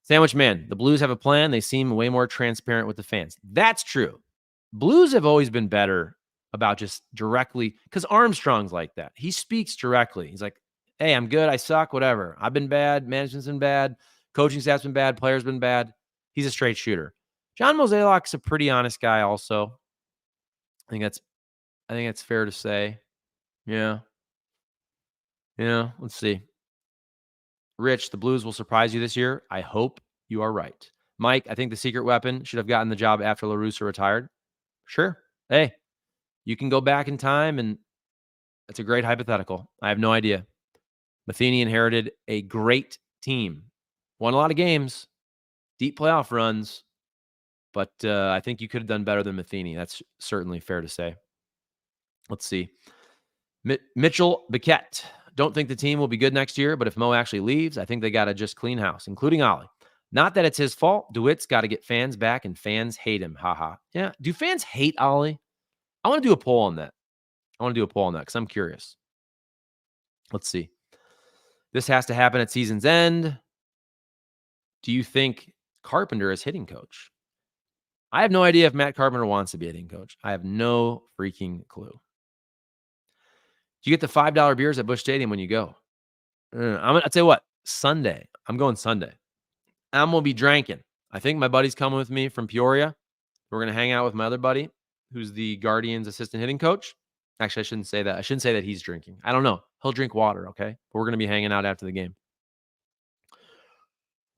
Sandwich Man, the Blues have a plan. They seem way more transparent with the fans. That's true. Blues have always been better about just directly, because Armstrong's like that. He speaks directly. He's like, hey, I'm good. I suck. Whatever. I've been bad. Management's been bad. Coaching staff's been bad. Players been bad. He's a straight shooter. John Mozeliak's a pretty honest guy also. I think that's fair to say. Yeah. Let's see. Rich, the Blues will surprise you this year. I hope you are right. Mike, I think the secret weapon should have gotten the job after La Russa retired. Sure. Hey, you can go back in time, and that's a great hypothetical. I have no idea. Matheny inherited a great team. Won a lot of games, deep playoff runs, but I think you could have done better than Matheny. That's certainly fair to say. Let's see. Mitchell Biquette. Don't think the team will be good next year, but if Mo actually leaves, I think they got to just clean house, including Ollie. Not that it's his fault. DeWitt's got to get fans back, and fans hate him. Haha. Yeah. Do fans hate Ollie? I want to do a poll on that. Because I'm curious. Let's see. This has to happen at season's end. Do you think Carpenter is hitting coach? I have no idea if Matt Carpenter wants to be a hitting coach. I have no freaking clue. Do you get the $5 beers at Busch Stadium when you go? I'll tell you what, Sunday. I'm going Sunday. I'm going to be drinking. I think my buddy's coming with me from Peoria. We're going to hang out with my other buddy, who's the Guardians assistant hitting coach. Actually, I shouldn't say that. I shouldn't say that he's drinking. I don't know. He'll drink water, okay? But we're going to be hanging out after the game.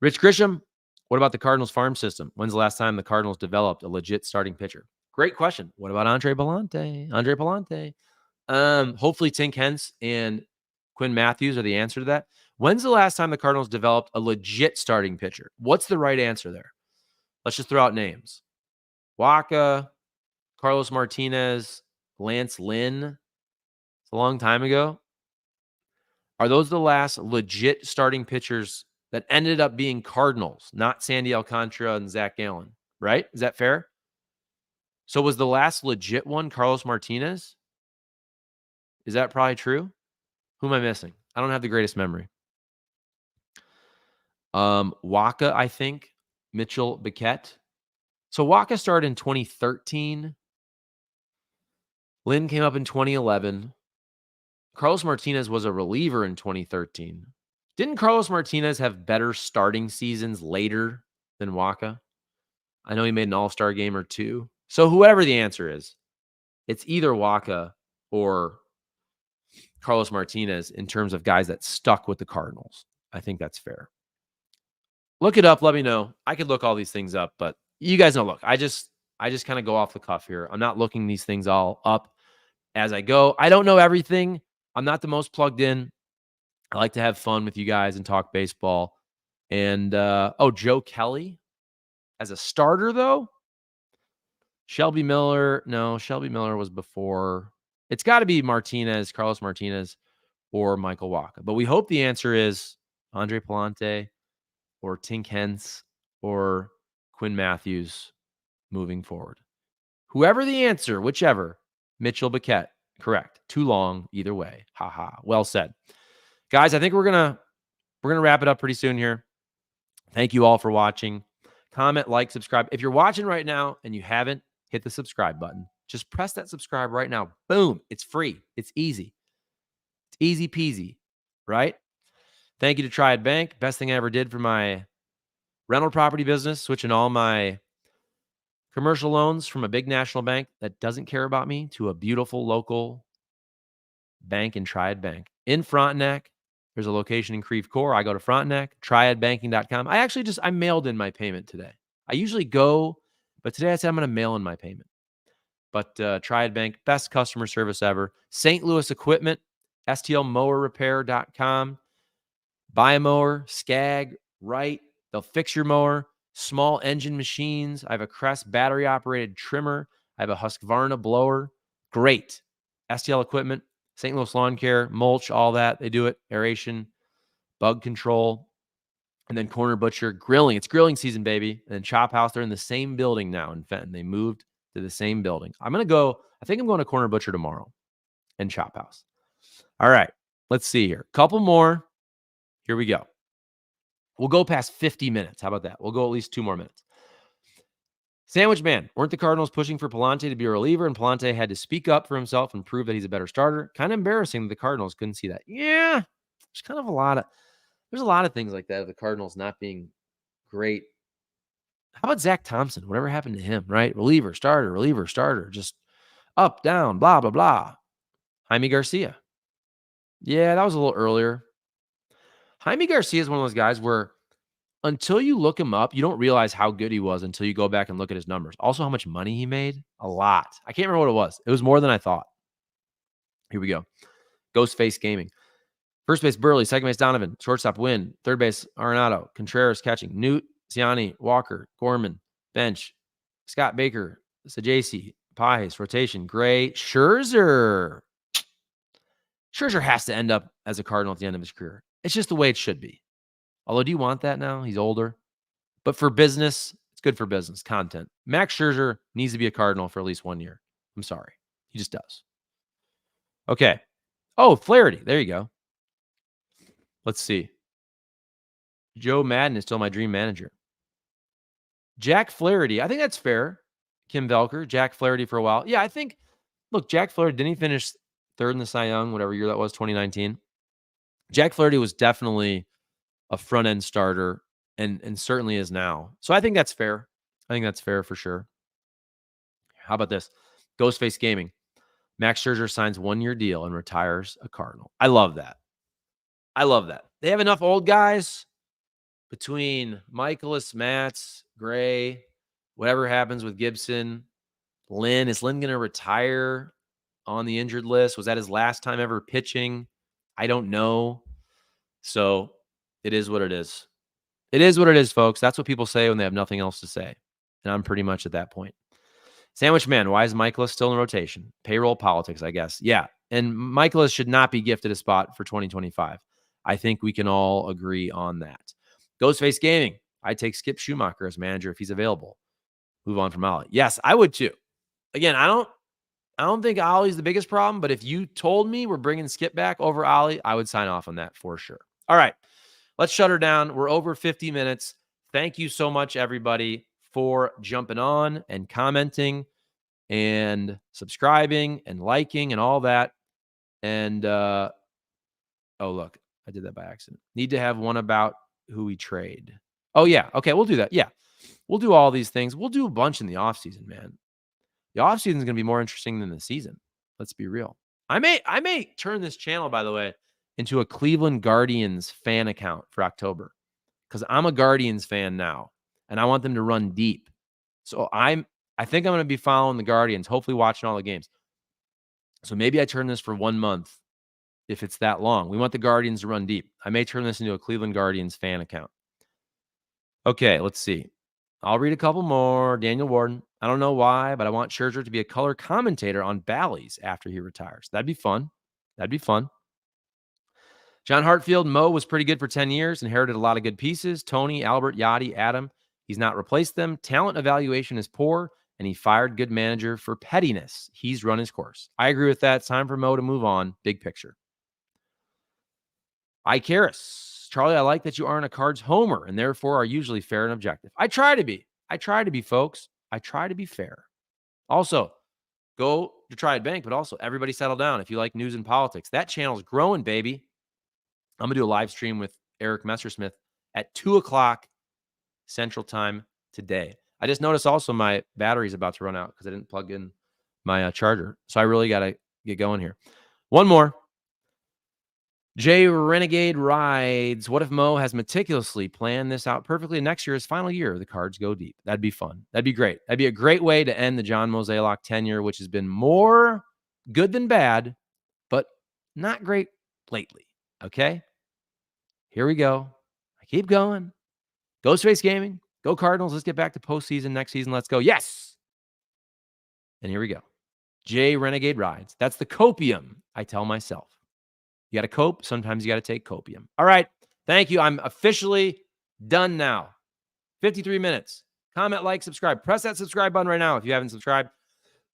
Rich Grisham, what about the Cardinals farm system? When's the last time the Cardinals developed a legit starting pitcher? Great question. What about Andre Palante? Hopefully Tink Hence and Quinn Matthews are the answer to that. When's the last time the Cardinals developed a legit starting pitcher? What's the right answer there? Let's just throw out names. Waka, Carlos Martinez, Lance Lynn. It's a long time ago. Are those the last legit starting pitchers that ended up being Cardinals, not Sandy Alcantara and Zach Gallen, right? Is that fair? So was the last legit one Carlos Martinez? Is that probably true? Who am I missing? I don't have the greatest memory. Waka, I think. Mitchell Biquette. So Waka started in 2013. Lynn came up in 2011. Carlos Martinez was a reliever in 2013. Didn't Carlos Martinez have better starting seasons later than Waka? I know he made an all-star game or two. So whoever the answer is, it's either Waka or Carlos Martinez in terms of guys that stuck with the Cardinals. I think that's fair. Look it up. Let me know. I could look all these things up, but you guys know, look, I just kind of go off the cuff here. I'm not looking these things all up as I go. I don't know everything. I'm not the most plugged in. I like to have fun with you guys and talk baseball. And, Joe Kelly as a starter, though. Shelby Miller. No, Shelby Miller was before. It's got to be Martinez, Carlos Martinez, or Michael Waka. But we hope the answer is Andre Palante or Tink Hence or Quinn Matthews moving forward. Whoever the answer, whichever, Mitchell Biquette. Correct. Too long either way. Ha. Well said. Guys, I think we're gonna wrap it up pretty soon here. Thank you all for watching. Comment, like, subscribe. If you're watching right now and you haven't, hit the subscribe button. Just press that subscribe right now. Boom. It's free. It's easy. It's easy peasy, right? Thank you to Triad Bank. Best thing I ever did for my rental property business, switching all my commercial loans from a big national bank that doesn't care about me to a beautiful local bank in Triad Bank. In Frontenac, there's a location in Creve Coeur. I go to Frontenac, triadbanking.com. I mailed in my payment today. I usually go, but today I said I'm going to mail in my payment. But Triad Bank, best customer service ever. St. Louis Equipment, stlmowerrepair.com. Buy a mower, Skag, Wright. They'll fix your mower. Small engine machines. I have a Crest battery-operated trimmer. I have a Husqvarna blower. Great. STL Equipment, St. Louis Lawn Care, mulch, all that. They do it. Aeration, bug control. And then Corner Butcher, grilling. It's grilling season, baby. And then Chop House, they're in the same building now in Fenton. They moved to the same building. I think I'm going to Corner Butcher tomorrow and Chop House. All right. Let's see here. Couple more. Here we go. We'll go past 50 minutes. How about that? We'll go at least 2 more minutes. Sandwich Man. Weren't the Cardinals pushing for Palante to be a reliever, and Palante had to speak up for himself and prove that he's a better starter? Kind of embarrassing that the Cardinals couldn't see that. Yeah. There's a lot of things like that of the Cardinals not being great. How about Zach Thompson? Whatever happened to him, right? Reliever, starter, just up, down, blah, blah, blah. Jaime Garcia. Yeah, that was a little earlier. Jaime Garcia is one of those guys where until you look him up, you don't realize how good he was until you go back and look at his numbers. Also, how much money he made? A lot. I can't remember what it was. It was more than I thought. Here we go. Ghostface Gaming. First base, Burley. Second base, Donovan. Shortstop, Wynn. Third base, Arenado. Contreras catching. Newt, Ciani, Walker, Gorman. Bench, Scott Baker, Sajasi, Pies, rotation, Gray, Scherzer. Scherzer has to end up as a Cardinal at the end of his career. It's just the way it should be. Although, do you want that now? He's older. But for business, it's good for business, content. Max Scherzer needs to be a Cardinal for at least 1 year. I'm sorry. He just does. Okay. Oh, Flaherty. There you go. Let's see. Joe Madden is still my dream manager. Jack Flaherty. I think that's fair. Kim Velker. Jack Flaherty for a while. Yeah, I think, look, Jack Flaherty, didn't he finish third in the Cy Young, whatever year that was, 2019? Jack Flaherty was definitely a front-end starter and certainly is now. So I think that's fair. I think that's fair for sure. How about this? Ghostface Gaming. Max Scherzer signs 1-year deal and retires a Cardinal. I love that. I love that. They have enough old guys between Michaelis, Matz, Gray, whatever happens with Gibson. Lynn, is Lynn going to retire on the injured list? Was that his last time ever pitching? I don't know. So it is what it is. It is what it is, folks. That's what people say when they have nothing else to say. And I'm pretty much at that point. Sandwich Man, why is Michaelis still in rotation? Payroll politics, I guess. Yeah. And Michaelis should not be gifted a spot for 2025. I think we can all agree on that. Ghostface Gaming, I'd take Skip Schumacher as manager if he's available. Move on from Ollie. Yes, I would too. Again, I don't think Ollie's the biggest problem, but if you told me we're bringing Skip back over Ollie, I would sign off on that for sure. All right, let's shut her down. We're over 50 minutes. Thank you so much, everybody, for jumping on and commenting and subscribing and liking and all that. And, oh, look, I did that by accident. Need to have one about who we trade. Oh, yeah. Okay, we'll do that. Yeah, we'll do all these things. We'll do a bunch in the offseason, man. The offseason is going to be more interesting than the season. Let's be real. I may turn this channel, by the way, into a Cleveland Guardians fan account for October because I'm a Guardians fan now, and I want them to run deep. So I think I'm going to be following the Guardians, hopefully watching all the games. So maybe I turn this for 1 month if it's that long. We want the Guardians to run deep. I may turn this into a Cleveland Guardians fan account. Okay, let's see. I'll read a couple more. Daniel Warden. I don't know why, but I want Scherzer to be a color commentator on Bally's after he retires. That'd be fun. That'd be fun. John Hartfield. Mo was pretty good for 10 years, inherited a lot of good pieces. Tony, Albert, Yachty, Adam. He's not replaced them. Talent evaluation is poor, and he fired good manager for pettiness. He's run his course. I agree with that. It's time for Mo to move on. Big picture. Icarus. Charlie, I like that you aren't a Cards homer and therefore are usually fair and objective. I try to be. Folks. I try to be fair. Also, go to Triad Bank, but also everybody settle down if you like news and politics. That channel's growing, baby. I'm going to do a live stream with Eric Messersmith at 2 o'clock Central Time today. I just noticed also my battery's about to run out because I didn't plug in my charger. So I really got to get going here. One more. Jay Renegade Rides. What if Mo has meticulously planned this out perfectly? Next year, his final year, the Cards go deep. That'd be fun. That'd be great. That'd be a great way to end the John Mozeliak tenure, which has been more good than bad, but not great lately. Okay? Here we go. I keep going. Ghostface Gaming. Go Cardinals. Let's get back to postseason next season. Let's go. Yes. And here we go. Jay Renegade Rides. That's the copium I tell myself. You got to cope. Sometimes you got to take copium. All right. Thank you. I'm officially done now. 53 minutes. Comment, like, subscribe. Press that subscribe button right now if you haven't subscribed.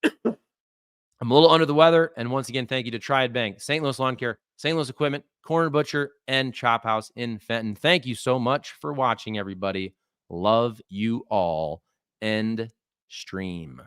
I'm a little under the weather. And once again, thank you to Triad Bank, St. Louis Lawn Care, St. Louis Equipment, Corner Butcher, and Chop House in Fenton. Thank you so much for watching, everybody. Love you all. End stream.